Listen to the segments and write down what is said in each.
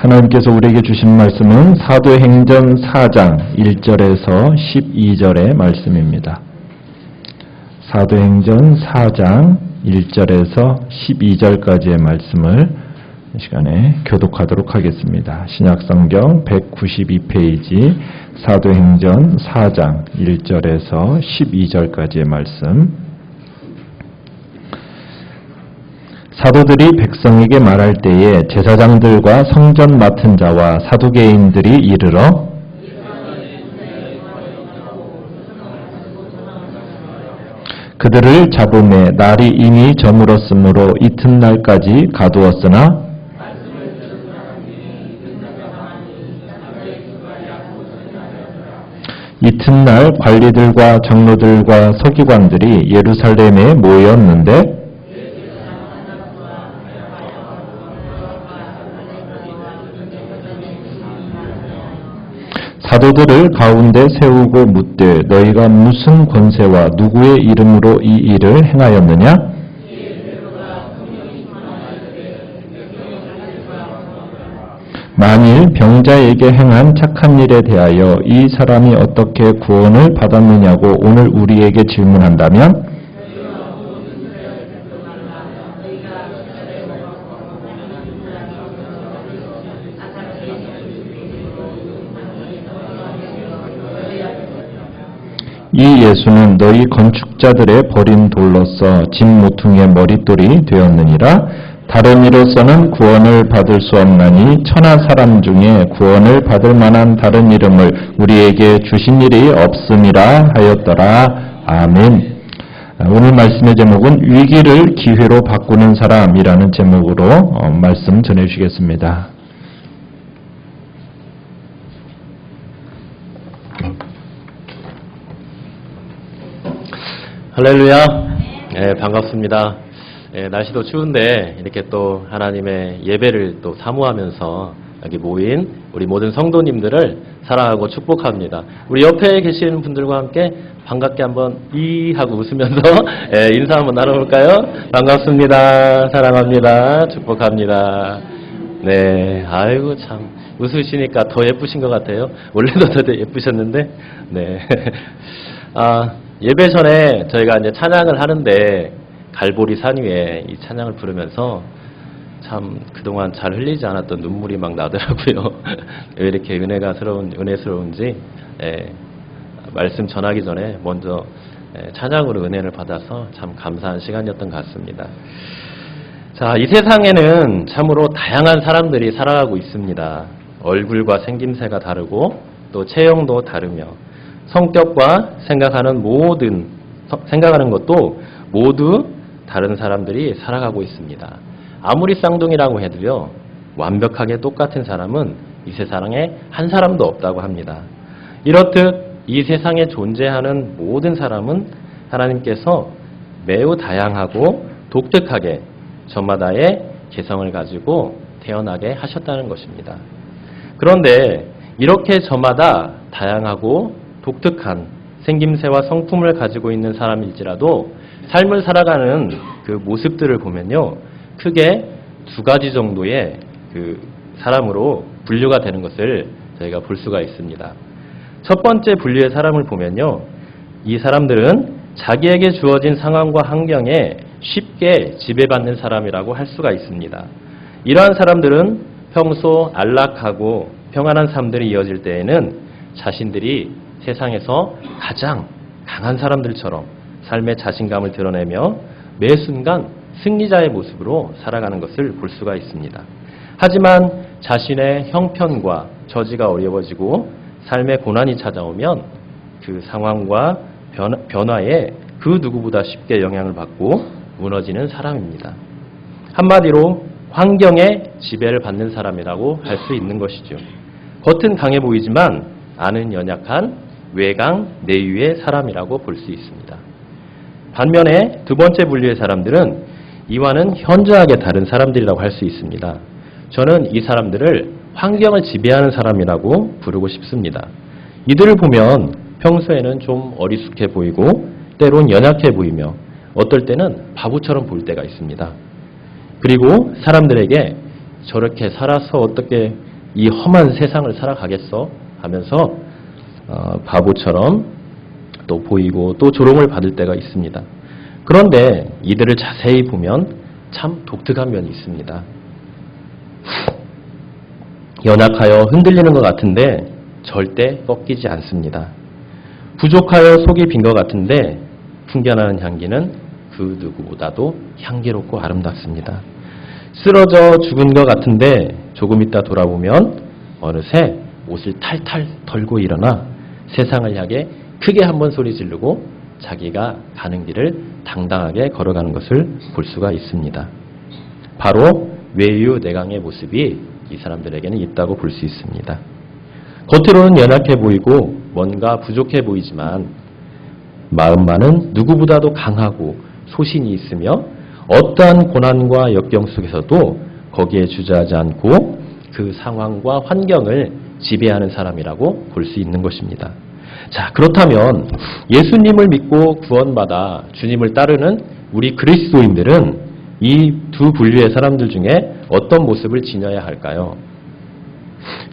하나님께서 우리에게 주신 말씀은 사도행전 4장 1절에서 12절의 말씀입니다. 사도행전 4장 1절에서 12절까지의 말씀을 이 시간에 교독하도록 하겠습니다. 신약성경 192페이지 사도행전 4장 1절에서 12절까지의 말씀. 사도들이 백성에게 말할 때에 제사장들과 성전 맡은 자와 사두개인들이 이르러 그들을 잡음에 날이 이미 저물었으므로 이튿날까지 가두었으나 이튿날 관리들과 장로들과 서기관들이 예루살렘에 모였는데 사도들을 가운데 세우고 묻되 너희가 무슨 권세와 누구의 이름으로 이 일을 행하였느냐? 만일 병자에게 행한 착한 일에 대하여 이 사람이 어떻게 구원을 받았느냐고 오늘 우리에게 질문한다면 이 예수는 너희 건축자들의 버린 돌로서 집 모퉁이의 머릿돌이 되었느니라. 다른 이로서는 구원을 받을 수 없나니 천하 사람 중에 구원을 받을 만한 다른 이름을 우리에게 주신 일이 없음이라 하였더라. 아멘. 오늘 말씀의 제목은 위기를 기회로 바꾸는 사람이라는 제목으로 말씀 전해주시겠습니다. 할렐루야. 네, 반갑습니다. 네, 날씨도 추운데 이렇게 또 하나님의 예배를 또 사모하면서 여기 모인 우리 모든 성도님들을 사랑하고 축복합니다. 우리 옆에 계신 분들과 함께 반갑게 한번 이 하고 웃으면서 인사 한번 나눠볼까요? 반갑습니다. 사랑합니다. 축복합니다. 네, 아이고 참 웃으시니까 더 예쁘신 것 같아요. 원래도 더 예쁘셨는데, 네. 예배 전에 저희가 이제 찬양을 하는데 갈보리 산 위에 이 찬양을 부르면서 참 그동안 잘 흘리지 않았던 눈물이 막 나더라고요. 왜 이렇게 은혜스러운지 말씀 전하기 전에 먼저 찬양으로 은혜를 받아서 참 감사한 시간이었던 것 같습니다. 자, 이 세상에는 참으로 다양한 사람들이 살아가고 있습니다. 얼굴과 생김새가 다르고 또 체형도 다르며 성격과 생각하는 것도 모두 다른 사람들이 살아가고 있습니다. 아무리 쌍둥이라고 해도요, 완벽하게 똑같은 사람은 이 세상에 한 사람도 없다고 합니다. 이렇듯 이 세상에 존재하는 모든 사람은 하나님께서 매우 다양하고 독특하게 저마다의 개성을 가지고 태어나게 하셨다는 것입니다. 그런데 이렇게 저마다 다양하고 독특한 생김새와 성품을 가지고 있는 사람일지라도 삶을 살아가는 그 모습들을 보면요, 크게 두 가지 정도의 그 사람으로 분류가 되는 것을 저희가 볼 수가 있습니다. 첫 번째 분류의 사람을 보면요, 이 사람들은 자기에게 주어진 상황과 환경에 쉽게 지배받는 사람이라고 할 수가 있습니다. 이러한 사람들은 평소 안락하고 평안한 삶들이 이어질 때에는 자신들이 세상에서 가장 강한 사람들처럼 삶의 자신감을 드러내며 매 순간 승리자의 모습으로 살아가는 것을 볼 수가 있습니다. 하지만 자신의 형편과 처지가 어려워지고 삶의 고난이 찾아오면 그 상황과 변화에 그 누구보다 쉽게 영향을 받고 무너지는 사람입니다. 한마디로 환경의 지배를 받는 사람이라고 할 수 있는 것이죠. 겉은 강해 보이지만 안은 연약한 외강, 내유의 사람이라고 볼 수 있습니다. 반면에 두 번째 분류의 사람들은 이와는 현저하게 다른 사람들이라고 할 수 있습니다. 저는 이 사람들을 환경을 지배하는 사람이라고 부르고 싶습니다. 이들을 보면 평소에는 좀 어리숙해 보이고 때론 연약해 보이며 어떨 때는 바보처럼 보일 때가 있습니다. 그리고 사람들에게 저렇게 살아서 어떻게 이 험한 세상을 살아가겠어 하면서 바보처럼 또 보이고 또 조롱을 받을 때가 있습니다. 그런데 이들을 자세히 보면 참 독특한 면이 있습니다. 연약하여 흔들리는 것 같은데 절대 꺾이지 않습니다. 부족하여 속이 빈 것 같은데 풍겨나는 향기는 그 누구보다도 향기롭고 아름답습니다. 쓰러져 죽은 것 같은데 조금 있다 돌아보면 어느새 옷을 탈탈 털고 일어나 세상을 향해 크게 한번 소리 지르고 자기가 가는 길을 당당하게 걸어가는 것을 볼 수가 있습니다. 바로 외유내강의 모습이 이 사람들에게는 있다고 볼 수 있습니다. 겉으로는 연약해 보이고 뭔가 부족해 보이지만 마음만은 누구보다도 강하고 소신이 있으며 어떠한 고난과 역경 속에서도 거기에 주저하지 않고 그 상황과 환경을 지배하는 사람이라고 볼 수 있는 것입니다. 자, 그렇다면 예수님을 믿고 구원받아 주님을 따르는 우리 그리스도인들은 이 두 분류의 사람들 중에 어떤 모습을 지녀야 할까요?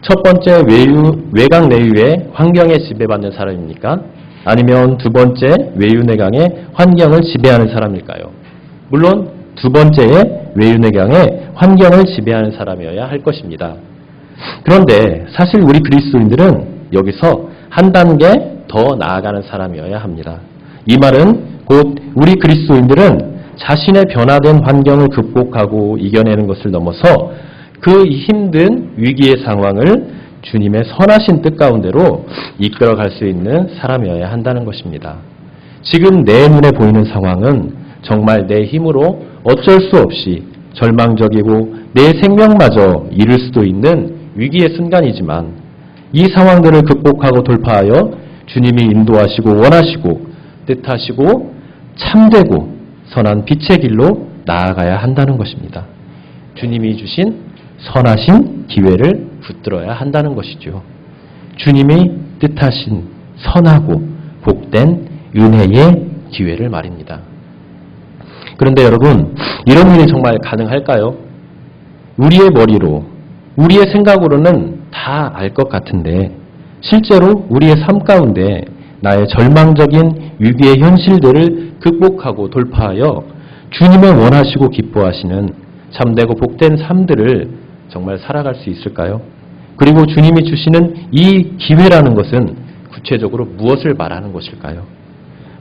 첫 번째 외강 내유의 환경에 지배받는 사람입니까? 아니면 두 번째 외유내강의 환경을 지배하는 사람일까요? 물론 두 번째의 외유내강의 환경을 지배하는 사람이어야 할 것입니다. 그런데 사실 우리 그리스도인들은 여기서 한 단계 더 나아가는 사람이어야 합니다. 이 말은 곧 우리 그리스도인들은 자신의 변화된 환경을 극복하고 이겨내는 것을 넘어서 그 힘든 위기의 상황을 주님의 선하신 뜻 가운데로 이끌어갈 수 있는 사람이어야 한다는 것입니다. 지금 내 눈에 보이는 상황은 정말 내 힘으로 어쩔 수 없이 절망적이고 내 생명마저 잃을 수도 있는 위기의 순간이지만 이 상황들을 극복하고 돌파하여 주님이 인도하시고 원하시고 뜻하시고 참되고 선한 빛의 길로 나아가야 한다는 것입니다. 주님이 주신 선하신 기회를 붙들어야 한다는 것이죠. 주님이 뜻하신 선하고 복된 은혜의 기회를 말입니다. 그런데 여러분, 이런 일이 정말 가능할까요? 우리의 머리로, 우리의 생각으로는 다 알 것 같은데 실제로 우리의 삶 가운데 나의 절망적인 위기의 현실들을 극복하고 돌파하여 주님의 원하시고 기뻐하시는 참되고 복된 삶들을 정말 살아갈 수 있을까요? 그리고 주님이 주시는 이 기회라는 것은 구체적으로 무엇을 말하는 것일까요?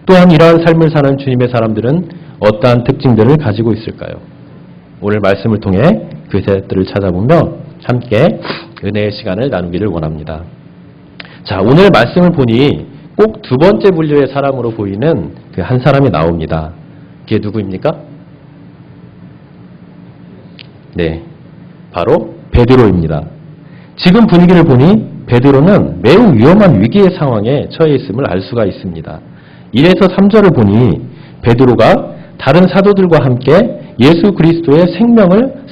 또한 이러한 삶을 사는 주님의 사람들은 어떠한 특징들을 가지고 있을까요? 오늘 말씀을 통해 그것들을 찾아보며 함께 은혜의 시간을 나누기를 원합니다. 자, 오늘 말씀을 보니 꼭 두 번째 분류의 사람으로 보이는 그 한 사람이 나옵니다. 그게 누구입니까? 네, 바로 베드로입니다. 지금 분위기를 보니 베드로는 매우 위험한 위기의 상황에 처해 있음을 알 수가 있습니다. 1에서 3절을 보니 베드로가 다른 사도들과 함께 예수 그리스도의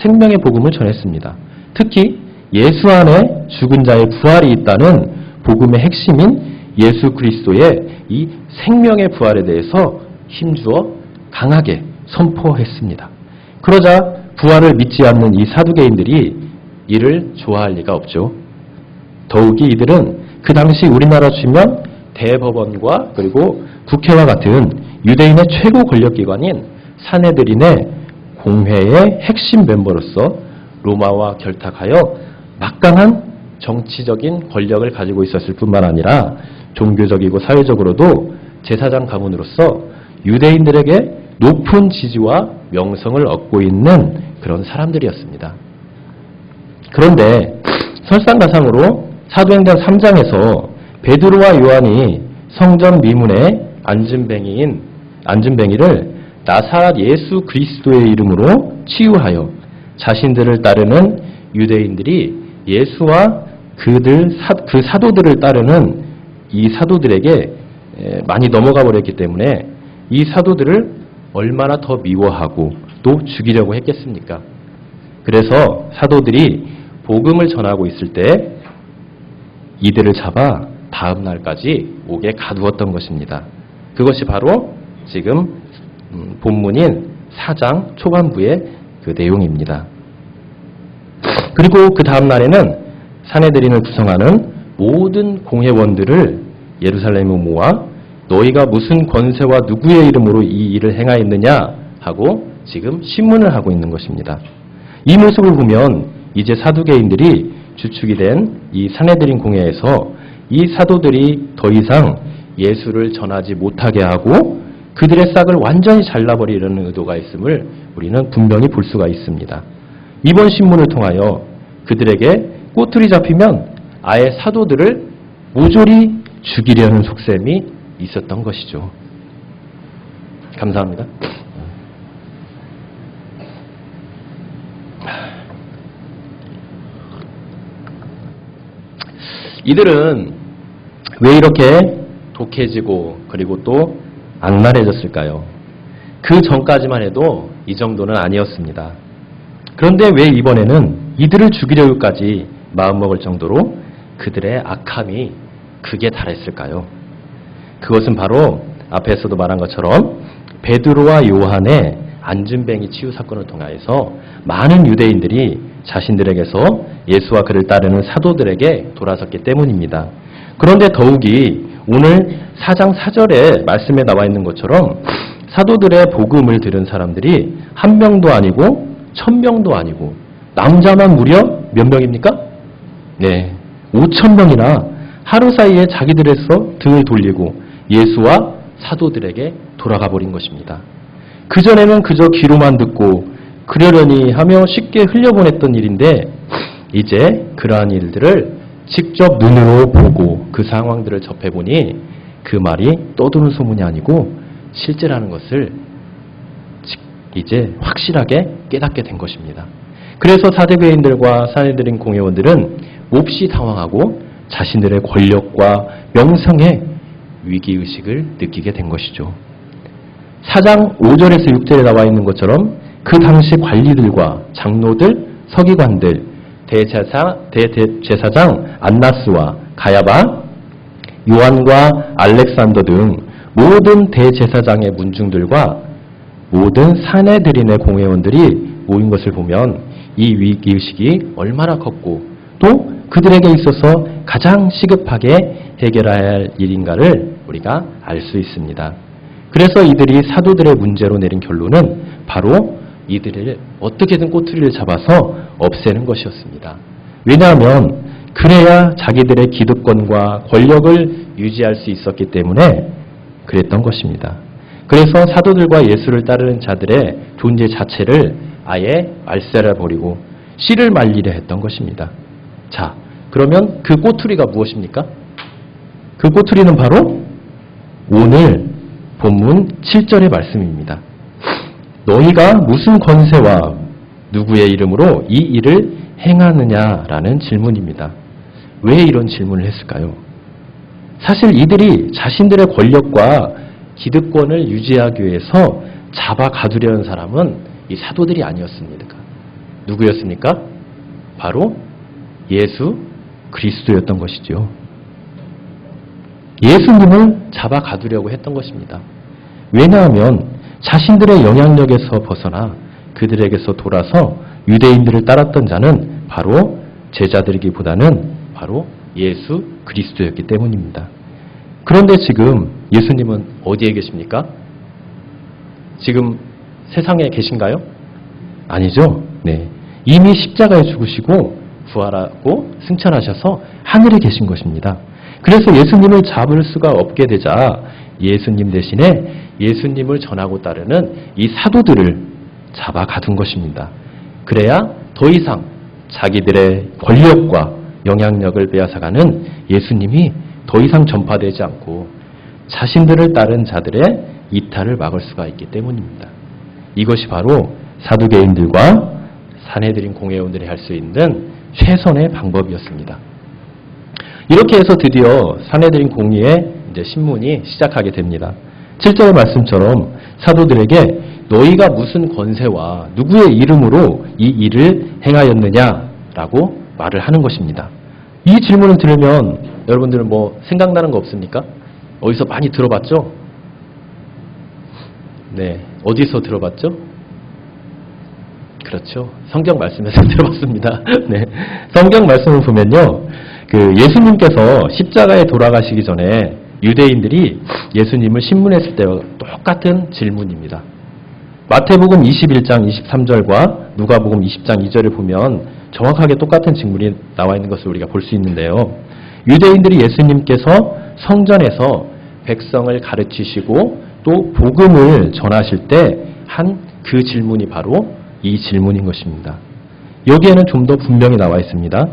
생명의 복음을 전했습니다. 특히 예수 안에 죽은 자의 부활이 있다는 복음의 핵심인 예수 그리스도의 이 생명의 부활에 대해서 힘주어 강하게 선포했습니다. 그러자 부활을 믿지 않는 이 사두개인들이 이를 좋아할 리가 없죠. 더욱이 이들은 그 당시 우리나라 치면 대법원과 그리고 국회와 같은 유대인의 최고 권력기관인 산헤드린의 공회의 핵심 멤버로서 로마와 결탁하여 막강한 정치적인 권력을 가지고 있었을 뿐만 아니라 종교적이고 사회적으로도 제사장 가문으로서 유대인들에게 높은 지지와 명성을 얻고 있는 그런 사람들이었습니다. 그런데 설상가상으로 사도행전 3장에서 베드로와 요한이 성전 미문에 앉은뱅이를 나사렛 예수 그리스도의 이름으로 치유하여 자신들을 따르는 유대인들이 예수와 그 사도들을 따르는 이 사도들에게 많이 넘어가 버렸기 때문에 이 사도들을 얼마나 더 미워하고 또 죽이려고 했겠습니까? 그래서 사도들이 복음을 전하고 있을 때 이들을 잡아 다음 날까지 옥에 가두었던 것입니다. 그것이 바로 지금 본문인 4장 초반부의 그 내용입니다. 그리고 그 다음 날에는 사내들인을 구성하는 모든 공회원들을 예루살렘에 모아 너희가 무슨 권세와 누구의 이름으로 이 일을 행하였느냐 하고 지금 신문을 하고 있는 것입니다. 이 모습을 보면 이제 사두개인들이 주축이 된 이 사내들인 공회에서 이 사도들이 더 이상 예수를 전하지 못하게 하고 그들의 싹을 완전히 잘라버리려는 의도가 있음을 우리는 분명히 볼 수가 있습니다. 이번 신문을 통하여 그들에게 꼬투리 잡히면 아예 사도들을 모조리 죽이려는 속셈이 있었던 것이죠. 감사합니다. 이들은 왜 이렇게 독해지고 그리고 또 악랄해졌을까요? 그 전까지만 해도 이 정도는 아니었습니다. 그런데 왜 이번에는 이들을 죽이려고까지 마음먹을 정도로 그들의 악함이 극에 달했을까요? 그것은 바로 앞에서도 말한 것처럼 베드로와 요한의 안진뱅이 치유 사건을 통하여서 많은 유대인들이 자신들에게서 예수와 그를 따르는 사도들에게 돌아섰기 때문입니다. 그런데 더욱이 오늘 4장 4절에 말씀에 나와 있는 것처럼 사도들의 복음을 들은 사람들이 1명도 아니고 1000명도 아니고 남자만 무려 몇 명입니까? 네, 5000명이나 하루 사이에 자기들에서 등을 돌리고 예수와 사도들에게 돌아가 버린 것입니다. 그전에는 그저 귀로만 듣고 그러려니 하며 쉽게 흘려보냈던 일인데 이제 그러한 일들을 직접 눈으로 보고 그 상황들을 접해보니 그 말이 떠도는 소문이 아니고 실제라는 것을 이제 확실하게 깨닫게 된 것입니다. 그래서 사대교인들과 사내들인 공회원들은 몹시 당황하고 자신들의 권력과 명성의 위기의식을 느끼게 된 것이죠. 4장 5절에서 6절에 나와 있는 것처럼 그 당시 관리들과 장로들, 서기관들, 대제사장 안나스와 가야바, 요한과 알렉산더 등 모든 대제사장의 문중들과 모든 사내들인의 공회원들이 모인 것을 보면 이 위기의식이 얼마나 컸고 또 그들에게 있어서 가장 시급하게 해결해야 할 일인가를 우리가 알 수 있습니다. 그래서 이들이 사도들의 문제로 내린 결론은 바로 이들을 어떻게든 꼬투리를 잡아서 없애는 것이었습니다. 왜냐하면 그래야 자기들의 기득권과 권력을 유지할 수 있었기 때문에 그랬던 것입니다. 그래서 사도들과 예수를 따르는 자들의 존재 자체를 아예 말살해버리고 씨를 말리려 했던 것입니다. 자, 그러면 그 꼬투리가 무엇입니까? 그 꼬투리는 바로 오늘 본문 7절의 말씀입니다. 너희가 무슨 권세와 누구의 이름으로 이 일을 행하느냐라는 질문입니다. 왜 이런 질문을 했을까요? 사실 이들이 자신들의 권력과 기득권을 유지하기 위해서 잡아 가두려는 사람은 이 사도들이 아니었습니다. 누구였습니까? 바로 예수 그리스도였던 것이죠. 예수님을 잡아 가두려고 했던 것입니다. 왜냐하면 자신들의 영향력에서 벗어나 그들에게서 돌아서 유대인들을 따랐던 자는 바로 제자들이기보다는 바로 예수 그리스도였기 때문입니다. 그런데 지금 예수님은 어디에 계십니까? 지금 세상에 계신가요? 아니죠. 네. 이미 십자가에 죽으시고 부활하고 승천하셔서 하늘에 계신 것입니다. 그래서 예수님을 잡을 수가 없게 되자 예수님 대신에 예수님을 전하고 따르는 이 사도들을 잡아 가둔 것입니다. 그래야 더 이상 자기들의 권력과 영향력을 빼앗아가는 예수님이 더 이상 전파되지 않고 자신들을 따른 자들의 이탈을 막을 수가 있기 때문입니다. 이것이 바로 사두개인들과 사내들인 공회원들이 할 수 있는 최선의 방법이었습니다. 이렇게 해서 드디어 사내들인 공의의 이제 신문이 시작하게 됩니다. 7절의 말씀처럼 사도들에게 너희가 무슨 권세와 누구의 이름으로 이 일을 행하였느냐라고 말을 하는 것입니다. 이 질문을 들으면 여러분들은 뭐 생각나는 거 없습니까? 어디서 많이 들어봤죠? 네, 어디서 들어봤죠? 그렇죠. 성경 말씀에서 들어봤습니다. 네. 성경 말씀을 보면요. 예수님께서 십자가에 돌아가시기 전에 유대인들이 예수님을 신문했을 때와 똑같은 질문입니다. 마태복음 21장 23절과 누가복음 20장 2절을 보면 정확하게 똑같은 질문이 나와 있는 것을 우리가 볼 수 있는데요. 유대인들이 예수님께서 성전에서 백성을 가르치시고 또 복음을 전하실 때 한 그 질문이 바로 이 질문인 것입니다. 여기에는 좀 더 분명히 나와 있습니다.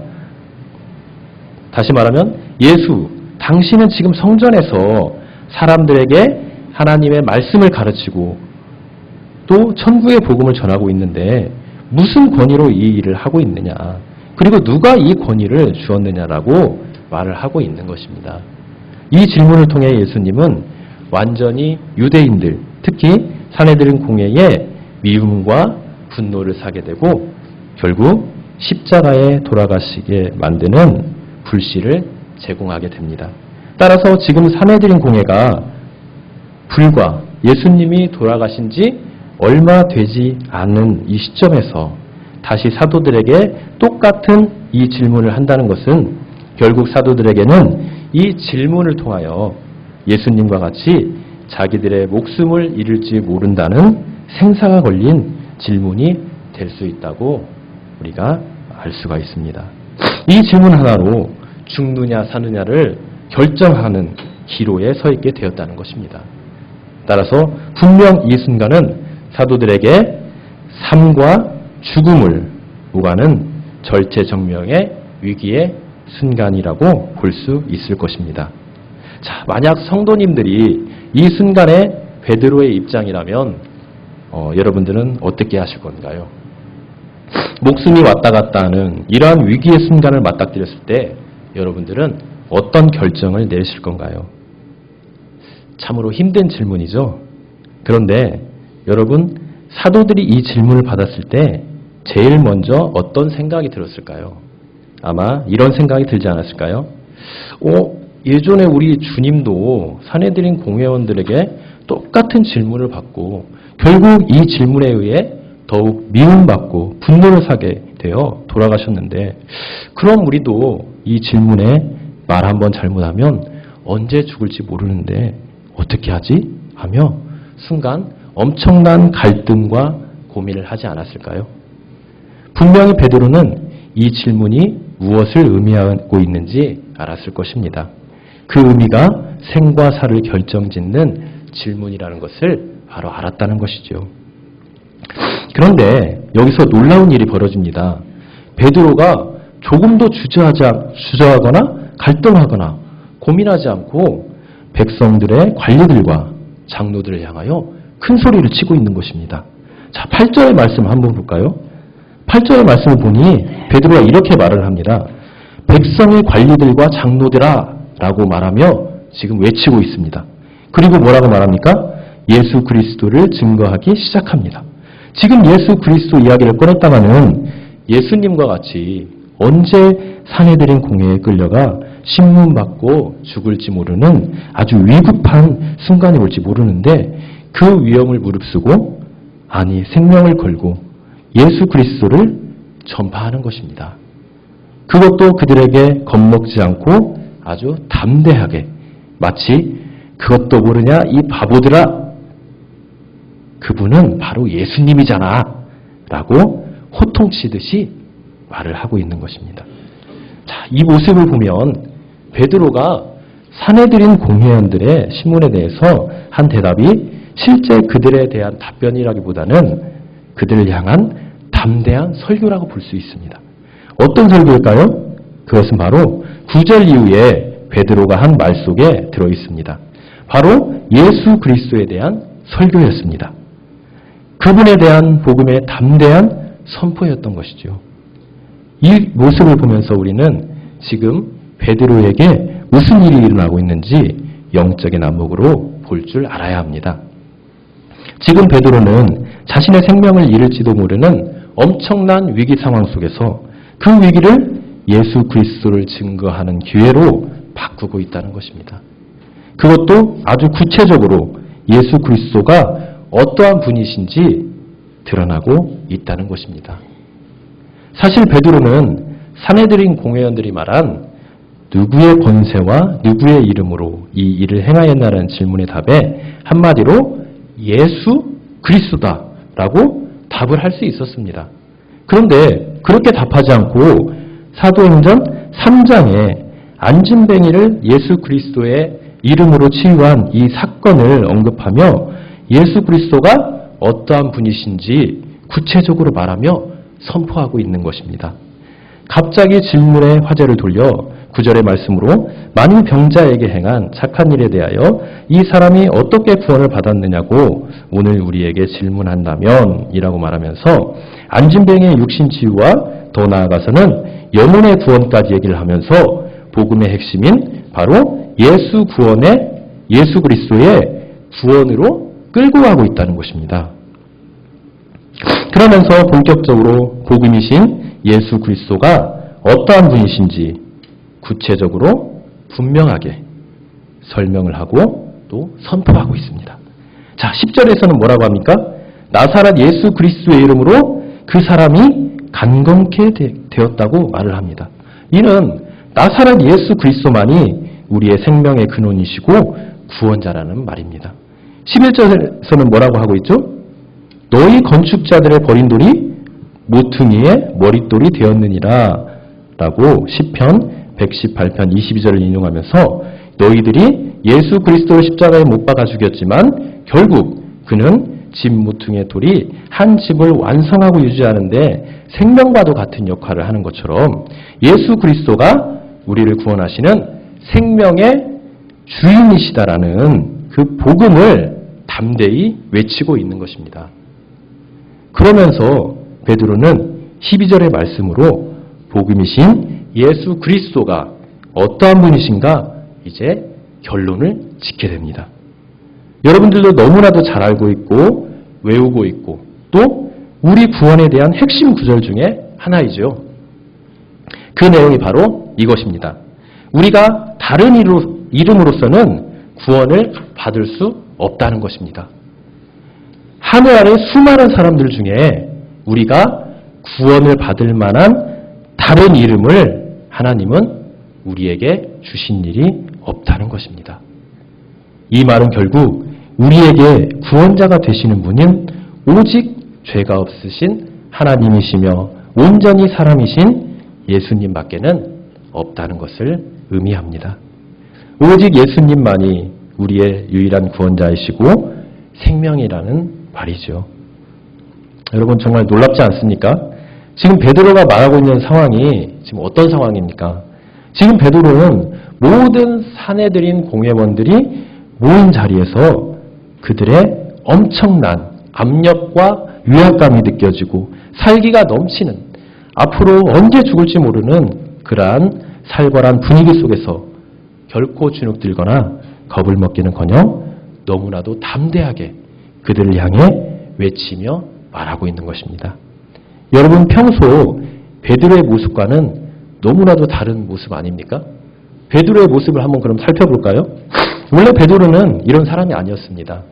다시 말하면 예수, 당신은 지금 성전에서 사람들에게 하나님의 말씀을 가르치고 또 천국의 복음을 전하고 있는데 무슨 권위로 이 일을 하고 있느냐, 그리고 누가 이 권위를 주었느냐라고 말을 하고 있는 것입니다. 이 질문을 통해 예수님은 완전히 유대인들, 특히 산헤드린 공회에 미움과 분노를 사게 되고 결국 십자가에 돌아가시게 만드는 불씨를 제공하게 됩니다. 따라서 지금 산헤드린 공회가 불과 예수님이 돌아가신 지 얼마 되지 않은 이 시점에서 다시 사도들에게 똑같은 이 질문을 한다는 것은 결국 사도들에게는 이 질문을 통하여 예수님과 같이 자기들의 목숨을 잃을지 모른다는 생사가 걸린 질문이 될 수 있다고 우리가 알 수가 있습니다. 이 질문 하나로 죽느냐 사느냐를 결정하는 기로에 서 있게 되었다는 것입니다. 따라서 분명 이 순간은 사도들에게 삶과 죽음을 오가는 절체절명의 위기의 순간이라고 볼 수 있을 것입니다. 자, 만약 성도님들이 이 순간에 베드로의 입장이라면 여러분들은 어떻게 하실 건가요? 목숨이 왔다 갔다 하는 이러한 위기의 순간을 맞닥뜨렸을 때 여러분들은 어떤 결정을 내리실 건가요? 참으로 힘든 질문이죠. 그런데 여러분, 사도들이 이 질문을 받았을 때 제일 먼저 어떤 생각이 들었을까요? 아마 이런 생각이 들지 않았을까요? 예전에 우리 주님도 산헤드린 공회원들에게 똑같은 질문을 받고 결국 이 질문에 의해 더욱 미움받고 분노를 사게 되어 돌아가셨는데, 그럼 우리도 이 질문에 말 한번 잘못하면 언제 죽을지 모르는데 어떻게 하지? 하며 순간 엄청난 갈등과 고민을 하지 않았을까요? 분명히 베드로는 이 질문이 무엇을 의미하고 있는지 알았을 것입니다. 그 의미가 생과 사를 결정짓는 질문이라는 것을 바로 알았다는 것이죠. 그런데 여기서 놀라운 일이 벌어집니다. 베드로가 조금도 주저하거나 갈등하거나 고민하지 않고 백성들의 관리들과 장로들을 향하여 큰 소리를 치고 있는 것입니다. 자, 8절의 말씀 한번 볼까요? 8절의 말씀을 보니 베드로가 이렇게 말을 합니다. 백성의 관리들과 장로들아 라고 말하며 지금 외치고 있습니다. 그리고 뭐라고 말합니까? 예수 그리스도를 증거하기 시작합니다. 지금 예수 그리스도 이야기를 꺼냈다가는 예수님과 같이 언제 산헤드린 공회에 끌려가 신문받고 죽을지 모르는 아주 위급한 순간이 올지 모르는데 그 위험을 무릅쓰고, 아니 생명을 걸고 예수 그리스도를 전파하는 것입니다. 그것도 그들에게 겁먹지 않고 아주 담대하게, 마치 그것도 모르냐 이 바보들아, 그분은 바로 예수님이잖아 라고 호통치듯이 말을 하고 있는 것입니다. 자, 이 모습을 보면 베드로가 산헤드린 공회원들의 신문에 대해서 한 대답이 실제 그들에 대한 답변이라기보다는 그들을 향한 담대한 설교라고 볼 수 있습니다. 어떤 설교일까요? 그것은 바로 9절 이후에 베드로가 한 말 속에 들어있습니다. 바로 예수 그리스도에 대한 설교였습니다. 그분에 대한 복음의 담대한 선포였던 것이죠. 이 모습을 보면서 우리는 지금 베드로에게 무슨 일이 일어나고 있는지 영적인 안목으로 볼 줄 알아야 합니다. 지금 베드로는 자신의 생명을 잃을지도 모르는 엄청난 위기 상황 속에서 그 위기를 예수 그리스도를 증거하는 기회로 바꾸고 있다는 것입니다. 그것도 아주 구체적으로 예수 그리스도가 어떠한 분이신지 드러나고 있다는 것입니다. 사실 베드로는 사내들인 공회원들이 말한 누구의 권세와 누구의 이름으로 이 일을 행하였나라는 질문의 답에 한마디로 예수 그리스도다라고 답을 할 수 있었습니다. 그런데 그렇게 답하지 않고 사도행전 3장에 안진뱅이를 예수 그리스도의 이름으로 치유한 이 사건을 언급하며 예수 그리스도가 어떠한 분이신지 구체적으로 말하며 선포하고 있는 것입니다. 갑자기 질문의 화제를 돌려 9절의 말씀으로 많은 병자에게 행한 착한 일에 대하여 이 사람이 어떻게 구원을 받았느냐고 오늘 우리에게 질문한다면 이라고 말하면서 안진뱅이의 육신 치유와 더 나아가서는 영혼의 구원까지 얘기를 하면서 복음의 핵심인 바로 예수 그리스도의 구원으로 끌고 가고 있다는 것입니다. 그러면서 본격적으로 복음이신 예수 그리스도가 어떠한 분이신지 구체적으로 분명하게 설명을 하고 또 선포하고 있습니다. 자, 10절에서는 뭐라고 합니까? 나사렛 예수 그리스도의 이름으로 그 사람이 강건케 되었다고 말을 합니다. 이는 나사렛 예수 그리스도만이 우리의 생명의 근원이시고 구원자라는 말입니다. 11절에서는 뭐라고 하고 있죠? 너희 건축자들의 버린 돌이 모퉁이의 머릿돌이 되었느니라 라고 시편 118편 22절을 인용하면서 너희들이 예수 그리스도를 십자가에 못 박아 죽였지만 결국 그는 집 모퉁이의 돌이 한 집을 완성하고 유지하는데 생명과도 같은 역할을 하는 것처럼 예수 그리스도가 우리를 구원하시는 생명의 주인이시다라는 그 복음을 담대히 외치고 있는 것입니다. 그러면서 베드로는 12절의 말씀으로 복음이신 예수 그리스도가 어떠한 분이신가 이제 결론을 짓게 됩니다. 여러분들도 너무나도 잘 알고 있고 외우고 있고 또 우리 구원에 대한 핵심 구절 중에 하나이죠. 그 내용이 바로 이것입니다. 우리가 다른 이름으로서는 구원을 받을 수 없다는 것입니다. 하늘 아래 수많은 사람들 중에 우리가 구원을 받을 만한 다른 이름을 하나님은 우리에게 주신 일이 없다는 것입니다. 이 말은 결국 우리에게 구원자가 되시는 분은 오직 죄가 없으신 하나님이시며 온전히 사람이신 예수님밖에는 없다는 것을 의미합니다. 오직 예수님만이 우리의 유일한 구원자이시고 생명이라는 말이죠. 여러분 정말 놀랍지 않습니까? 지금 베드로가 말하고 있는 상황이 지금 어떤 상황입니까? 지금 베드로는 모든 사내들인 공회원들이 모인 자리에서 그들의 엄청난 압력과 위압감이 느껴지고 살기가 넘치는 앞으로 언제 죽을지 모르는 그러한 살벌한 분위기 속에서 결코 주눅들거나 겁을 먹기는커녕 너무나도 담대하게 그들을 향해 외치며 말하고 있는 것입니다. 여러분 평소 베드로의 모습과는 너무나도 다른 모습 아닙니까? 베드로의 모습을 한번 그럼 살펴볼까요? 원래 베드로는 이런 사람이 아니었습니다.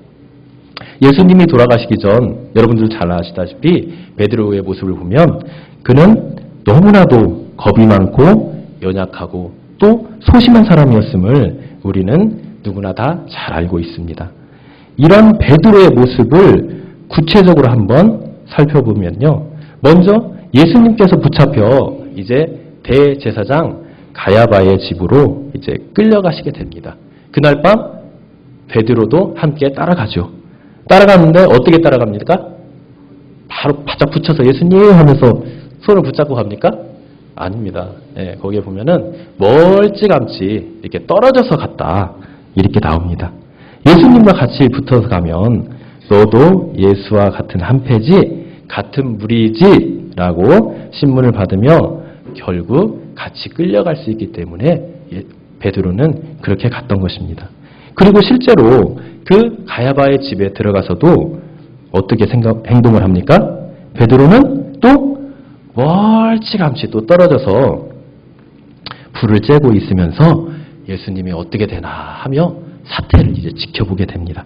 예수님이 돌아가시기 전 여러분들 잘 아시다시피 베드로의 모습을 보면 그는 너무나도 겁이 많고 연약하고 또 소심한 사람이었음을 우리는 누구나 다 잘 알고 있습니다. 이런 베드로의 모습을 구체적으로 한번 살펴보면요. 먼저 예수님께서 붙잡혀 이제 대제사장 가야바의 집으로 이제 끌려가시게 됩니다. 그날 밤 베드로도 함께 따라가죠. 따라가는데 어떻게 따라갑니까? 바로 바짝 붙여서 예수님 하면서 손을 붙잡고 갑니까? 아닙니다. 네, 거기에 보면은 멀찌감치 이렇게 떨어져서 갔다 이렇게 나옵니다. 예수님과 같이 붙어서 가면 너도 예수와 같은 한패지 같은 무리지라고 신문을 받으며 결국 같이 끌려갈 수 있기 때문에 베드로는 그렇게 갔던 것입니다. 그리고 실제로 그 가야바의 집에 들어가서도 어떻게 행동을 합니까? 베드로는 또 멀찌감치 또 떨어져서 불을 쬐고 있으면서 예수님이 어떻게 되나 하며 사태를 이제 지켜보게 됩니다.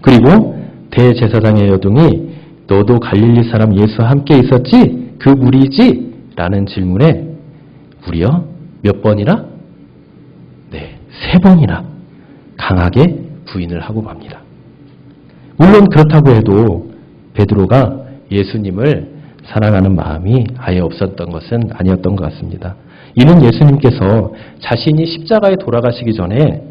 그리고 대제사장의 여동이 너도 갈릴리 사람 예수와 함께 있었지? 그 무리지? 라는 질문에 무려 몇 번이나? 네, 3번이나 강하게 부인을 하고 맙니다. 물론 그렇다고 해도 베드로가 예수님을 사랑하는 마음이 아예 없었던 것은 아니었던 것 같습니다. 이는 예수님께서 자신이 십자가에 돌아가시기 전에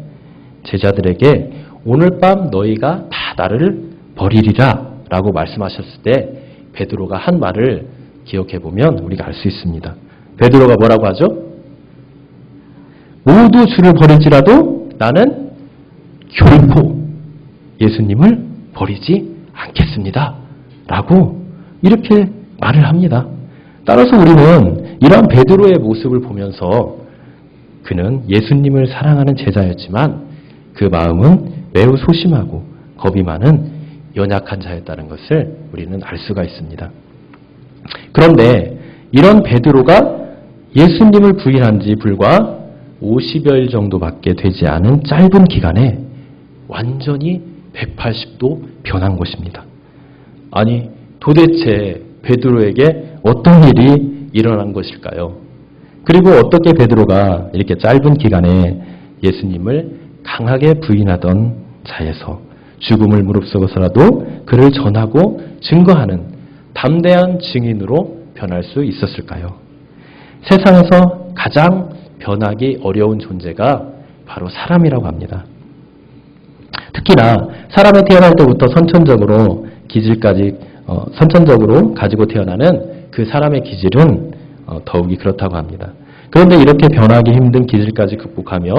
제자들에게 오늘 밤 너희가 다 나를 버리리라 라고 말씀하셨을 때 베드로가 한 말을 기억해 보면 우리가 알 수 있습니다. 베드로가 뭐라고 하죠? 모두 주를 버릴지라도 나는 결코 예수님을 버리지 않겠습니다. 라고 이렇게 말을 합니다. 따라서 우리는 이러한 베드로의 모습을 보면서 그는 예수님을 사랑하는 제자였지만 그 마음은 매우 소심하고 겁이 많은 연약한 자였다는 것을 우리는 알 수가 있습니다. 그런데 이런 베드로가 예수님을 부인한 지 불과 50여일 정도밖에 되지 않은 짧은 기간에 완전히 180도 변한 것입니다. 아니, 도대체 베드로에게 어떤 일이 일어난 것일까요? 그리고 어떻게 베드로가 이렇게 짧은 기간에 예수님을 강하게 부인하던 자에서 죽음을 무릅쓰고서라도 그를 전하고 증거하는 담대한 증인으로 변할 수 있었을까요? 세상에서 가장 변하기 어려운 존재가 바로 사람이라고 합니다. 특히나 사람이 태어날 때부터 선천적으로 가지고 태어나는 그 사람의 기질은 더욱이 그렇다고 합니다. 그런데 이렇게 변하기 힘든 기질까지 극복하며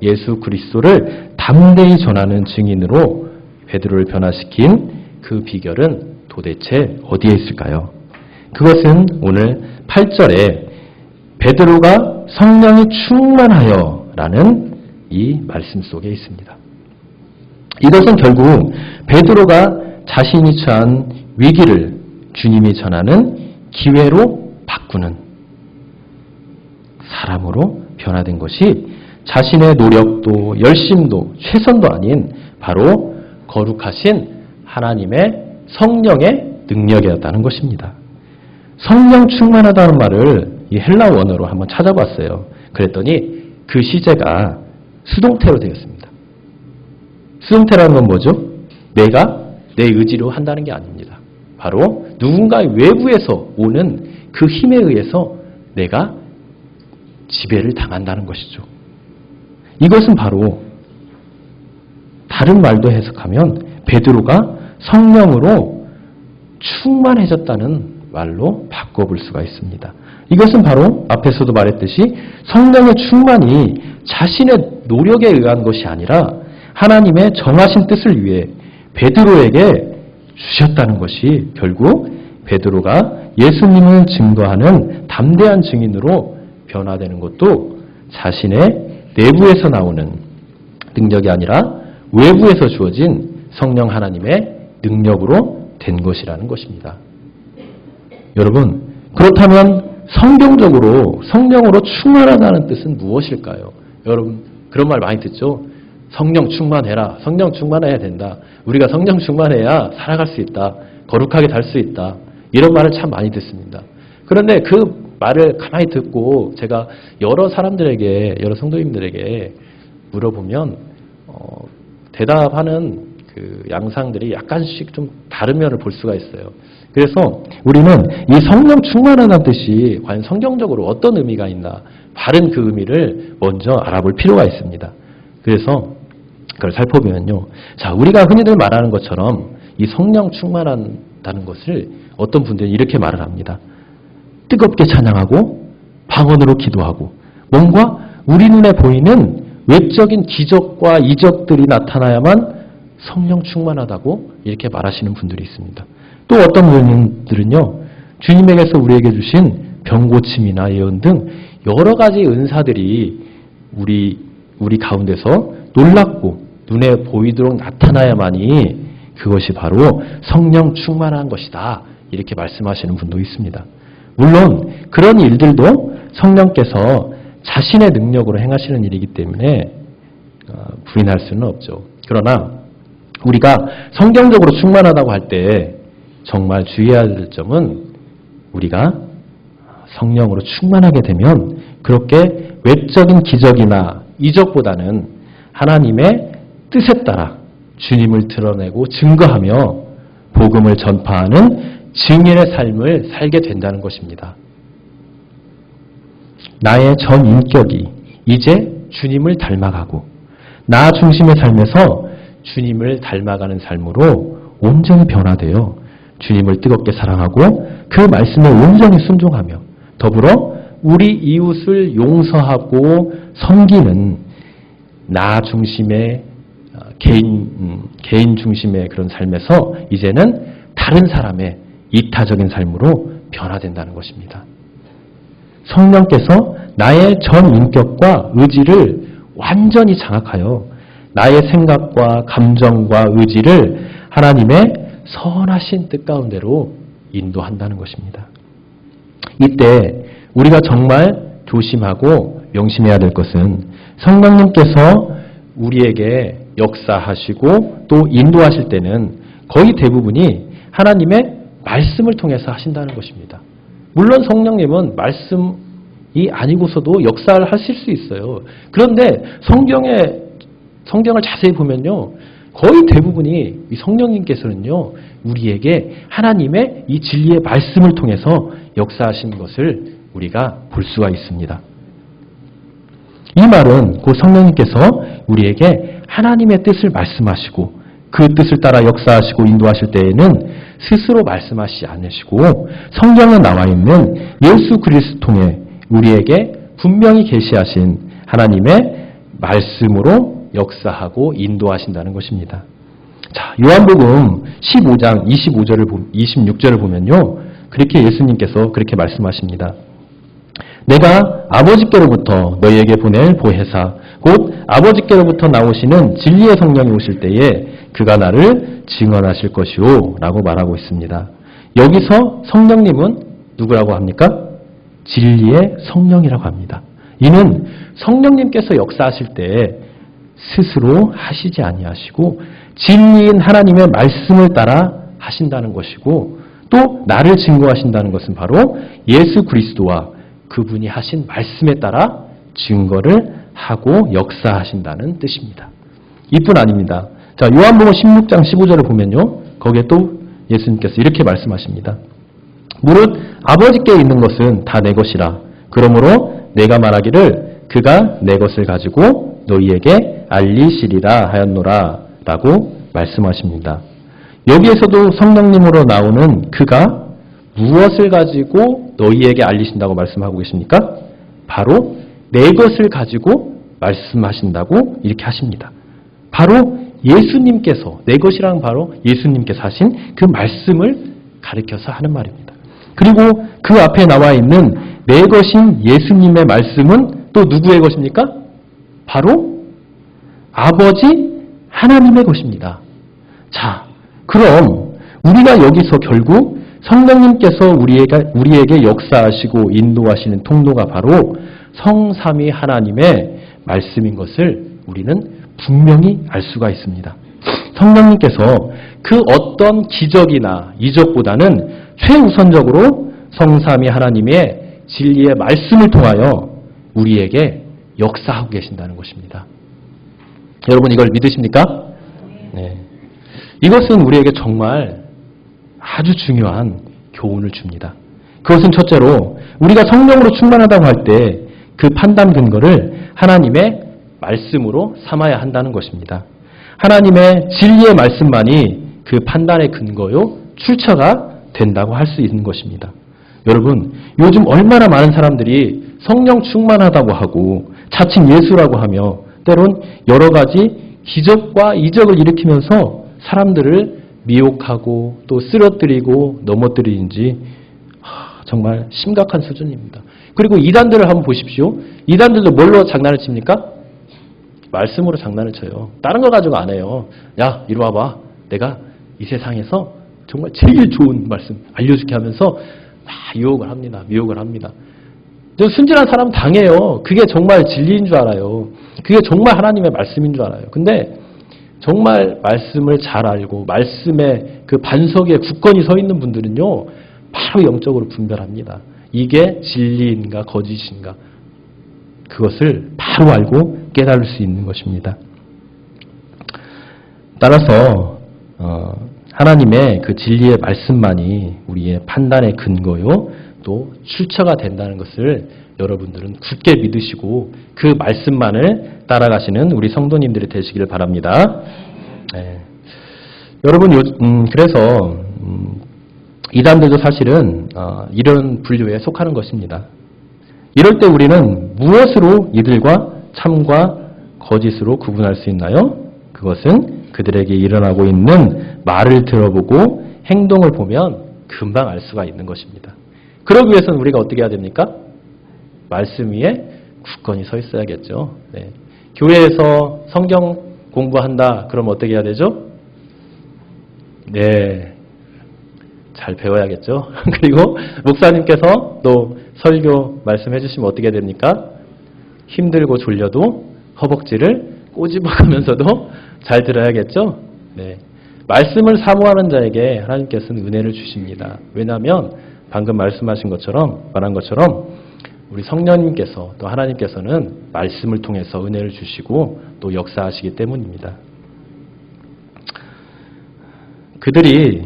예수 그리스도를 담대히 전하는 증인으로 베드로를 변화시킨 그 비결은 도대체 어디에 있을까요? 그것은 오늘 8절에 베드로가 성령이 충만하여 라는 이 말씀 속에 있습니다. 이것은 결국 베드로가 자신이 처한 위기를 주님이 전하는 기회로 바꾸는 사람으로 변화된 것이 자신의 노력도 열심도 최선도 아닌 바로 거룩하신 하나님의 성령의 능력이었다는 것입니다. 성령 충만하다는 말을 이 헬라 원어로 한번 찾아봤어요. 그랬더니 그 시제가 수동태로 되었습니다. 수동태라는 건 뭐죠? 내가 내 의지로 한다는 게 아닙니다. 바로 누군가의 외부에서 오는 그 힘에 의해서 내가 지배를 당한다는 것이죠. 이것은 바로 다른 말도 해석하면 베드로가 성령으로 충만해졌다는 말로 바꿔볼 수가 있습니다. 이것은 바로 앞에서도 말했듯이 성령의 충만이 자신의 노력에 의한 것이 아니라 하나님의 정하신 뜻을 위해 베드로에게 주셨다는 것이 결국 베드로가 예수님을 증거하는 담대한 증인으로 변화되는 것도 자신의 내부에서 나오는 능력이 아니라 외부에서 주어진 성령 하나님의 능력으로 된 것이라는 것입니다. 여러분, 그렇다면 성경적으로 성령으로 충만하다는 뜻은 무엇일까요? 여러분, 그런 말 많이 듣죠? 성령 충만해라. 성령 충만해야 된다. 우리가 성령 충만해야 살아갈 수 있다. 거룩하게 살 수 있다. 이런 말을 참 많이 듣습니다. 그런데 그 말을 가만히 듣고 제가 여러 사람들에게, 여러 성도님들에게 물어보면 대답하는 그 양상들이 약간씩 좀 다른 면을 볼 수가 있어요. 그래서 우리는 이 성령 충만하다는 뜻이 과연 성경적으로 어떤 의미가 있나, 바른 그 의미를 먼저 알아볼 필요가 있습니다. 그래서 그걸 살펴보면요. 자, 우리가 흔히들 말하는 것처럼 이 성령 충만하다는 것을 어떤 분들은 이렇게 말을 합니다. 뜨겁게 찬양하고 방언으로 기도하고 뭔가 우리 눈에 보이는 외적인 기적과 이적들이 나타나야만 성령 충만하다고 이렇게 말하시는 분들이 있습니다. 또 어떤 분들은요. 주님에게서 우리에게 주신 병고침이나 예언 등 여러 가지 은사들이 우리 가운데서 놀랍고 눈에 보이도록 나타나야만이 그것이 바로 성령 충만한 것이다. 이렇게 말씀하시는 분도 있습니다. 물론 그런 일들도 성령께서 자신의 능력으로 행하시는 일이기 때문에 부인할 수는 없죠. 그러나 우리가 성경적으로 충만하다고 할 때 정말 주의해야 될 점은 우리가 성령으로 충만하게 되면 그렇게 외적인 기적이나 이적보다는 하나님의 뜻에 따라 주님을 드러내고 증거하며 복음을 전파하는 증인의 삶을 살게 된다는 것입니다. 나의 전 인격이 이제 주님을 닮아가고 나 중심의 삶에서 주님을 닮아가는 삶으로 온전히 변화되어 주님을 뜨겁게 사랑하고 그 말씀에 온전히 순종하며 더불어 우리 이웃을 용서하고 섬기는 나 중심의 개인 중심의 그런 삶에서 이제는 다른 사람의 이타적인 삶으로 변화된다는 것입니다. 성령께서 나의 전 인격과 의지를 완전히 장악하여 나의 생각과 감정과 의지를 하나님의 선하신 뜻 가운데로 인도한다는 것입니다. 이때 우리가 정말 조심하고 명심해야 될 것은 성령님께서 우리에게 역사하시고 또 인도하실 때는 거의 대부분이 하나님의 말씀을 통해서 하신다는 것입니다. 물론 성령님은 말씀이 아니고서도 역사를 하실 수 있어요. 그런데 성경을 자세히 보면요. 거의 대부분이 이 성령님께서는요. 우리에게 하나님의 이 진리의 말씀을 통해서 역사하신 것을 우리가 볼 수가 있습니다. 이 말은 곧 성령님께서 우리에게 하나님의 뜻을 말씀하시고 그 뜻을 따라 역사하시고 인도하실 때에는 스스로 말씀하시지 않으시고 성경에 나와 있는 예수 그리스도 통해 우리에게 분명히 계시하신 하나님의 말씀으로 역사하고 인도하신다는 것입니다. 자, 요한복음 15장 26절을 보면요. 그렇게 예수님께서 그렇게 말씀하십니다. 내가 아버지께로부터 너희에게 보낼 보혜사 곧 아버지께로부터 나오시는 진리의 성령이 오실 때에 그가 나를 증언하실 것이오 라고 말하고 있습니다. 여기서 성령님은 누구라고 합니까? 진리의 성령이라고 합니다. 이는 성령님께서 역사하실 때 스스로 하시지 아니하시고 진리인 하나님의 말씀을 따라 하신다는 것이고 또 나를 증거하신다는 것은 바로 예수 그리스도와 그분이 하신 말씀에 따라 증거를 하고 역사하신다는 뜻입니다. 이뿐 아닙니다. 자, 요한복음 16장 15절을 보면요. 거기에 또 예수님께서 이렇게 말씀하십니다. 무릇 아버지께 있는 것은 다 내 것이라. 그러므로 내가 말하기를 그가 내 것을 가지고 너희에게 알리시리라 하였노라 라고 말씀하십니다. 여기에서도 성령님으로 나오는 그가 무엇을 가지고 너희에게 알리신다고 말씀하고 계십니까? 바로 내 것을 가지고 말씀하신다고 이렇게 하십니다. 바로 예수님께서 내 것이란 바로 예수님께서 하신 그 말씀을 가리켜서 하는 말입니다. 그리고 그 앞에 나와 있는 내 것인 예수님의 말씀은 또 누구의 것입니까? 바로 아버지 하나님의 것입니다. 자, 그럼 우리가 여기서 결국 성령님께서 우리에게 역사하시고 인도하시는 통로가 바로 성삼위 하나님의 말씀인 것을 우리는 분명히 알 수가 있습니다. 성령님께서 그 어떤 기적이나 이적보다는 최우선적으로 성삼위 하나님의 진리의 말씀을 통하여 우리에게 역사하고 계신다는 것입니다. 여러분 이걸 믿으십니까? 네. 이것은 우리에게 정말 아주 중요한 교훈을 줍니다. 그것은 첫째로 우리가 성령으로 충만하다고 할 때 그 판단 근거를 하나님의 말씀으로 삼아야 한다는 것입니다. 하나님의 진리의 말씀만이 그 판단의 근거요 출처가 된다고 할 수 있는 것입니다. 여러분 요즘 얼마나 많은 사람들이 성령 충만하다고 하고 자칭 예수라고 하며 때론 여러 가지 기적과 이적을 일으키면서 사람들을 미혹하고 또 쓰러뜨리고 넘어뜨리는지 정말 심각한 수준입니다. 그리고 이단들을 한번 보십시오. 이단들도 뭘로 장난을 칩니까? 말씀으로 장난을 쳐요. 다른 거 가지고 안 해요. 야, 이리 와봐. 내가 이 세상에서 정말 제일 좋은 말씀 알려줄게 하면서 유혹을 합니다. 미혹을 합니다. 순진한 사람은 당해요. 그게 정말 진리인 줄 알아요. 그게 정말 하나님의 말씀인 줄 알아요. 근데 정말 말씀을 잘 알고 말씀의 그 반석에 굳건히 서 있는 분들은요, 바로 영적으로 분별합니다. 이게 진리인가 거짓인가 그것을 바로 알고 깨달을 수 있는 것입니다. 따라서 하나님의 그 진리의 말씀만이 우리의 판단의 근거요 또 출처가 된다는 것을 여러분들은 굳게 믿으시고 그 말씀만을 따라가시는 우리 성도님들이 되시기를 바랍니다. 네. 여러분 그래서 이단들도 사실은 이런 분류에 속하는 것입니다. 이럴 때 우리는 무엇으로 이들과 참과 거짓으로 구분할 수 있나요? 그것은 그들에게 일어나고 있는 말을 들어보고 행동을 보면 금방 알 수가 있는 것입니다. 그러기 위해서는 우리가 어떻게 해야 됩니까? 말씀 위에 굳건히 서 있어야겠죠. 네. 교회에서 성경 공부한다. 그럼 어떻게 해야 되죠? 네, 잘 배워야겠죠. 그리고 목사님께서 또 설교 말씀해 주시면 어떻게 됩니까? 힘들고 졸려도 허벅지를 꼬집어가면서도 잘 들어야겠죠. 네. 말씀을 사모하는 자에게 하나님께서는 은혜를 주십니다. 왜냐하면 방금 말한 것처럼 우리 성령님께서 또 하나님께서는 말씀을 통해서 은혜를 주시고 또 역사하시기 때문입니다. 그들이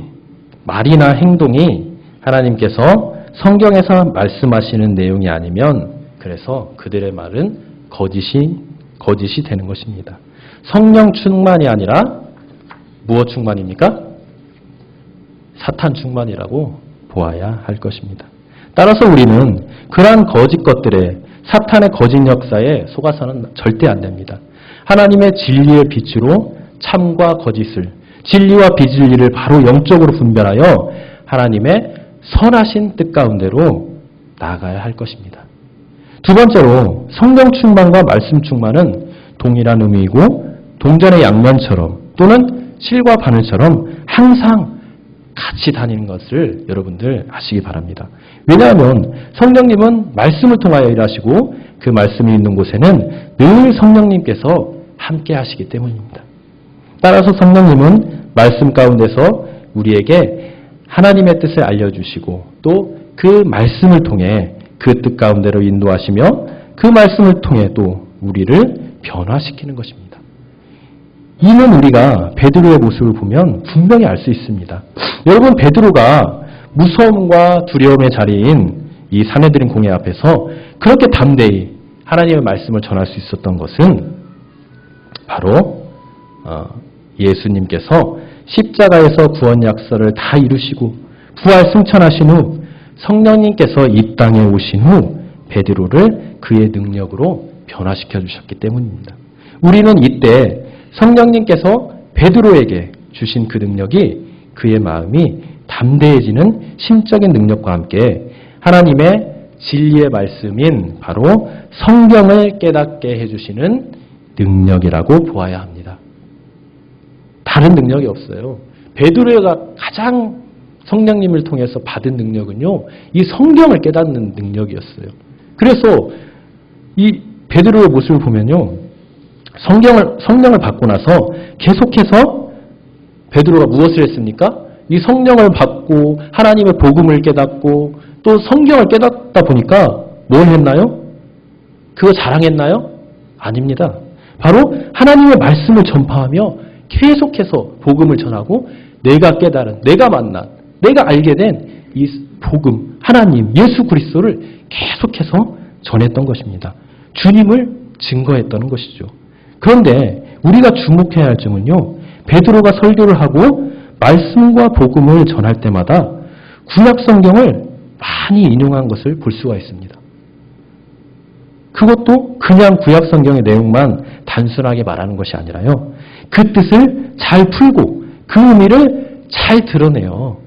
말이나 행동이 하나님께서 성경에서 말씀하시는 내용이 아니면 그래서 그들의 말은 거짓이 되는 것입니다. 성령 충만이 아니라 무엇 충만입니까? 사탄 충만이라고 보아야 할 것입니다. 따라서 우리는 그러한 거짓 것들에 사탄의 거짓 역사에 속아서는 절대 안 됩니다. 하나님의 진리의 빛으로 참과 거짓을, 진리와 비진리를 바로 영적으로 분별하여 하나님의 선하신 뜻 가운데로 나아가야 할 것입니다. 두 번째로 성령 충만과 말씀 충만은 동일한 의미이고 동전의 양면처럼 또는 실과 바늘처럼 항상 같이 다니는 것을 여러분들 아시기 바랍니다. 왜냐하면 성령님은 말씀을 통하여 일하시고 그 말씀이 있는 곳에는 늘 성령님께서 함께 하시기 때문입니다. 따라서 성령님은 말씀 가운데서 우리에게 하나님의 뜻을 알려주시고 또 그 말씀을 통해 그 뜻 가운데로 인도하시며 그 말씀을 통해 또 우리를 변화시키는 것입니다. 이는 우리가 베드로의 모습을 보면 분명히 알 수 있습니다. 여러분, 베드로가 무서움과 두려움의 자리인 이 사내들인 공회 앞에서 그렇게 담대히 하나님의 말씀을 전할 수 있었던 것은 바로 예수님께서 십자가에서 구원 약속을 다 이루시고 부활 승천하신 후 성령님께서 이 땅에 오신 후 베드로를 그의 능력으로 변화시켜 주셨기 때문입니다. 우리는 이때 성령님께서 베드로에게 주신 그 능력이 그의 마음이 담대해지는 심적인 능력과 함께 하나님의 진리의 말씀인 바로 성경을 깨닫게 해주시는 능력이라고 보아야 합니다. 다른 능력이 없어요. 베드로가 가장 성령님을 통해서 받은 능력은요, 이 성경을 깨닫는 능력이었어요. 그래서 이 베드로의 모습을 보면요, 성령을 받고 나서 계속해서 베드로가 무엇을 했습니까? 이 성령을 받고 하나님의 복음을 깨닫고 또 성경을 깨닫다 보니까 뭘 했나요? 그거 자랑했나요? 아닙니다. 바로 하나님의 말씀을 전파하며 계속해서 복음을 전하고 내가 깨달은, 내가 만난, 내가 알게 된 이 복음, 하나님, 예수 그리스도를 계속해서 전했던 것입니다. 주님을 증거했던 것이죠. 그런데 우리가 주목해야 할 점은요, 베드로가 설교를 하고 말씀과 복음을 전할 때마다 구약 성경을 많이 인용한 것을 볼 수가 있습니다. 그것도 그냥 구약 성경의 내용만 단순하게 말하는 것이 아니라요, 그 뜻을 잘 풀고 그 의미를 잘 드러내요.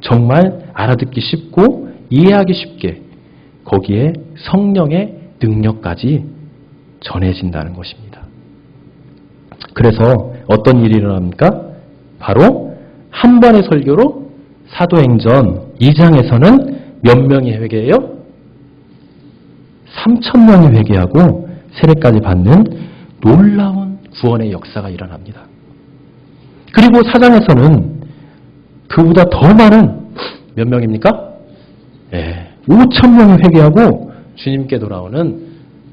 정말 알아듣기 쉽고 이해하기 쉽게 거기에 성령의 능력까지 전해진다는 것입니다. 그래서 어떤 일이 일어납니까? 바로 한 번의 설교로 사도행전 2장에서는 몇 명이 회개해요? 3,000명이 회개하고 세례까지 받는 놀라운 구원의 역사가 일어납니다. 그리고 4장에서는 그보다 더 많은 몇 명입니까? 5,000명이 회개하고 주님께 돌아오는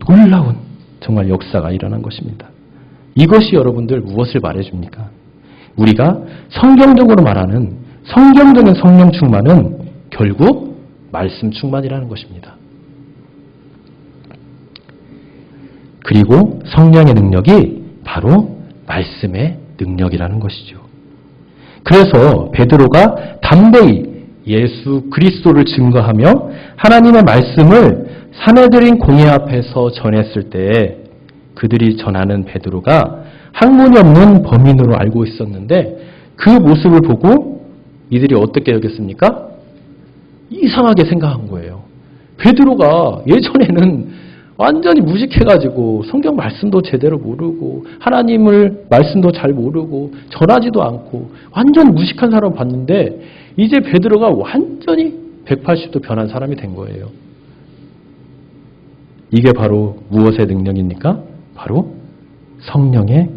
놀라운 정말 역사가 일어난 것입니다. 이것이 여러분들 무엇을 말해줍니까? 우리가 성경적으로 말하는 성경적인 성령 충만은 결국 말씀 충만이라는 것입니다. 그리고 성령의 능력이 바로 말씀의 능력이라는 것이죠. 그래서 베드로가 담대히 예수 그리스도를 증거하며 하나님의 말씀을 사내들인 공회 앞에서 전했을 때에 그들이 전하는 베드로가 학문이 없는 범인으로 알고 있었는데 그 모습을 보고 이들이 어떻게 여겼습니까? 이상하게 생각한 거예요. 베드로가 예전에는 완전히 무식해가지고 성경 말씀도 제대로 모르고 하나님을 말씀도 잘 모르고 전하지도 않고 완전 무식한 사람 봤는데 이제 베드로가 완전히 180도 변한 사람이 된 거예요. 이게 바로 무엇의 능력입니까? 바로 성령의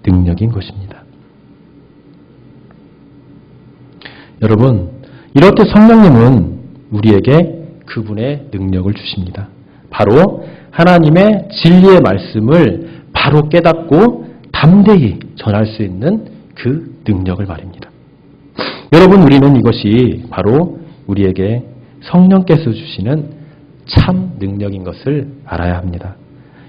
능력인 것입니다. 여러분, 이렇게 성령님은 우리에게 그분의 능력을 주십니다. 바로 하나님의 진리의 말씀을 바로 깨닫고 담대히 전할 수 있는 그 능력을 말입니다. 여러분, 우리는 이것이 바로 우리에게 성령께서 주시는 참 능력인 것을 알아야 합니다.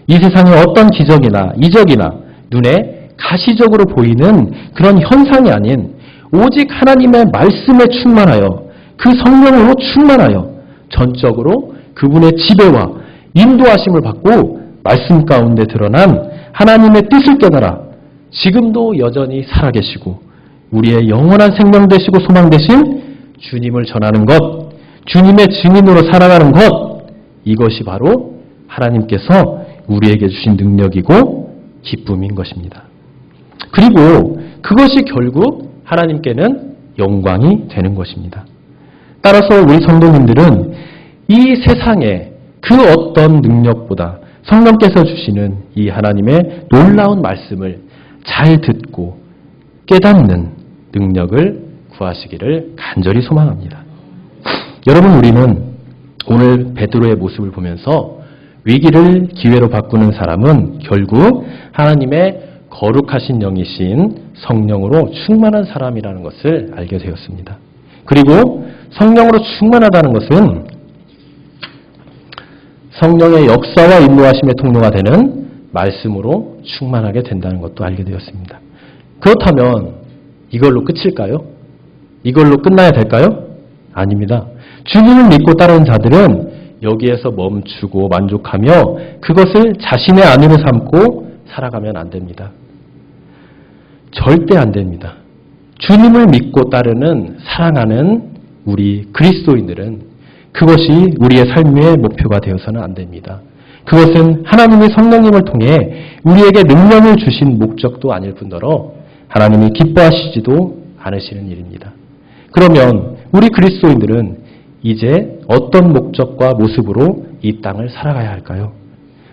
이 세상에 어떤 기적이나 이적이나 눈에 가시적으로 보이는 그런 현상이 아닌 오직 하나님의 말씀에 충만하여 그 성령으로 충만하여 전적으로 그분의 지배와 인도하심을 받고 말씀 가운데 드러난 하나님의 뜻을 깨달아 지금도 여전히 살아계시고 우리의 영원한 생명 되시고 소망 되신 주님을 전하는 것, 주님의 증인으로 살아가는 것, 이것이 바로 하나님께서 우리에게 주신 능력이고 기쁨인 것입니다. 그리고 그것이 결국 하나님께는 영광이 되는 것입니다. 따라서 우리 성도님들은 이 세상에 그 어떤 능력보다 성령께서 주시는 이 하나님의 놀라운 말씀을 잘 듣고 깨닫는 능력을 구하시기를 간절히 소망합니다. 여러분, 우리는 오늘 베드로의 모습을 보면서 위기를 기회로 바꾸는 사람은 결국 하나님의 거룩하신 영이신 성령으로 충만한 사람이라는 것을 알게 되었습니다. 그리고 성령으로 충만하다는 것은 성령의 역사와 인도하심의 통로가 되는 말씀으로 충만하게 된다는 것도 알게 되었습니다. 그렇다면 이걸로 끝일까요? 이걸로 끝나야 될까요? 아닙니다. 주님을 믿고 따르는 자들은 여기에서 멈추고 만족하며 그것을 자신의 안으로 삼고 살아가면 안 됩니다. 절대 안 됩니다. 주님을 믿고 따르는 사랑하는 우리 그리스도인들은 그것이 우리의 삶의 목표가 되어서는 안 됩니다. 그것은 하나님의 성령님을 통해 우리에게 능력을 주신 목적도 아닐 뿐더러 하나님이 기뻐하시지도 않으시는 일입니다. 그러면 우리 그리스도인들은 이제 어떤 목적과 모습으로 이 땅을 살아가야 할까요?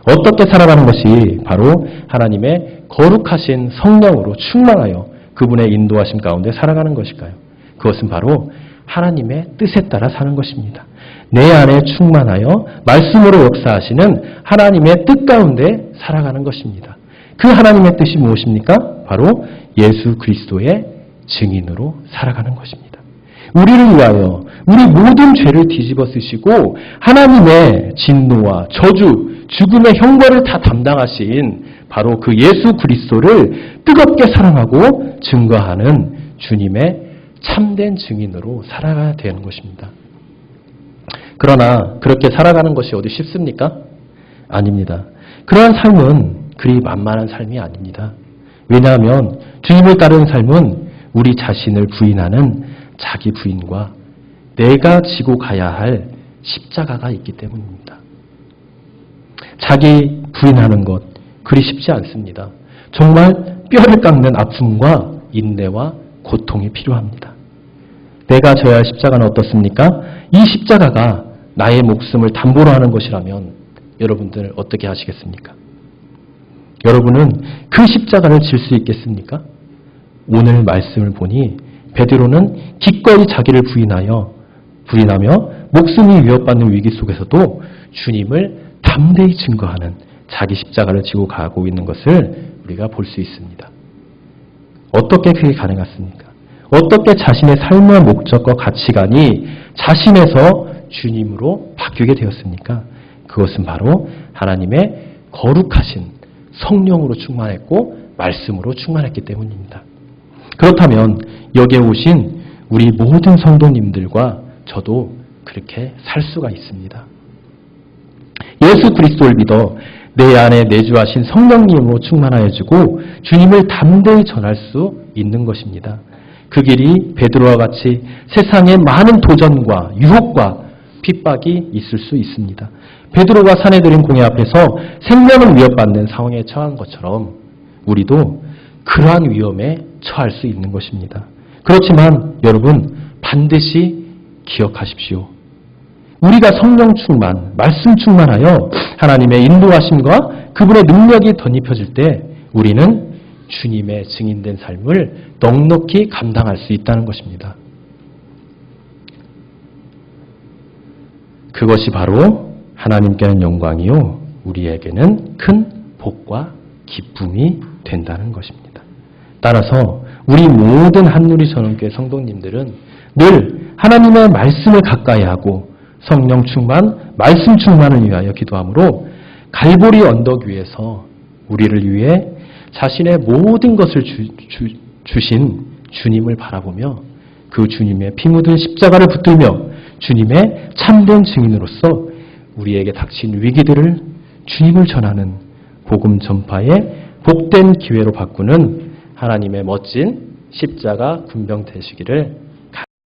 어떻게 살아가는 것이 바로 하나님의 거룩하신 성령으로 충만하여 그분의 인도하심 가운데 살아가는 것일까요? 그것은 바로 하나님의 뜻에 따라 사는 것입니다. 내 안에 충만하여 말씀으로 역사하시는 하나님의 뜻 가운데 살아가는 것입니다. 그 하나님의 뜻이 무엇입니까? 바로 예수 그리스도의 증인으로 살아가는 것입니다. 우리를 위하여 우리 모든 죄를 뒤집어 쓰시고 하나님의 진노와 저주, 죽음의 형벌을 다 담당하신 바로 그 예수 그리스도를 뜨겁게 사랑하고 증거하는 주님의 참된 증인으로 살아가야 되는 것입니다. 그러나 그렇게 살아가는 것이 어디 쉽습니까? 아닙니다. 그러한 삶은 그리 만만한 삶이 아닙니다. 왜냐하면 주님을 따르는 삶은 우리 자신을 부인하는 자기 부인과 내가 지고 가야 할 십자가가 있기 때문입니다. 자기 부인하는 것 그리 쉽지 않습니다. 정말 뼈를 깎는 아픔과 인내와 고통이 필요합니다. 내가 져야 할 십자가는 어떻습니까? 이 십자가가 나의 목숨을 담보로 하는 것이라면 여러분들 어떻게 하시겠습니까? 여러분은 그 십자가를 질 수 있겠습니까? 오늘 말씀을 보니 베드로는 기꺼이 자기를 부인하며 목숨이 위협받는 위기 속에서도 주님을 담대히 증거하는 자기 십자가를 지고 가고 있는 것을 우리가 볼 수 있습니다. 어떻게 그게 가능했습니까? 어떻게 자신의 삶의 목적과 가치관이 자신에서 주님으로 바뀌게 되었습니까? 그것은 바로 하나님의 거룩하신 성령으로 충만했고 말씀으로 충만했기 때문입니다. 그렇다면 여기에 오신 우리 모든 성도님들과 저도 그렇게 살 수가 있습니다. 예수 그리스도를 믿어 내 안에 내주하신 성령님으로 충만하여지고 주님을 담대히 전할 수 있는 것입니다. 그 길이 베드로와 같이 세상의 많은 도전과 유혹과 핍박이 있을 수 있습니다. 베드로가 사내들인 공회 앞에서 생명을 위협받는 상황에 처한 것처럼 우리도 그러한 위험에 처할 수 있는 것입니다. 그렇지만 여러분 반드시 기억하십시오. 우리가 성령 충만, 말씀 충만하여 하나님의 인도하심과 그분의 능력이 덧입혀질 때 우리는 주님의 증인된 삶을 넉넉히 감당할 수 있다는 것입니다. 그것이 바로 하나님께는 영광이요 우리에게는 큰 복과 기쁨이 된다는 것입니다. 따라서 우리 모든 한누리 전원교회 성도님들은 늘 하나님의 말씀을 가까이 하고 성령 충만, 말씀 충만을 위하여 기도하므로 갈보리 언덕 위에서 우리를 위해 자신의 모든 것을 주신 주님을 바라보며 그 주님의 피 묻은 십자가를 붙들며 주님의 참된 증인으로서 우리에게 닥친 위기들을 주님을 전하는 복음 전파의 복된 기회로 바꾸는 하나님의 멋진 십자가 군병 되시기를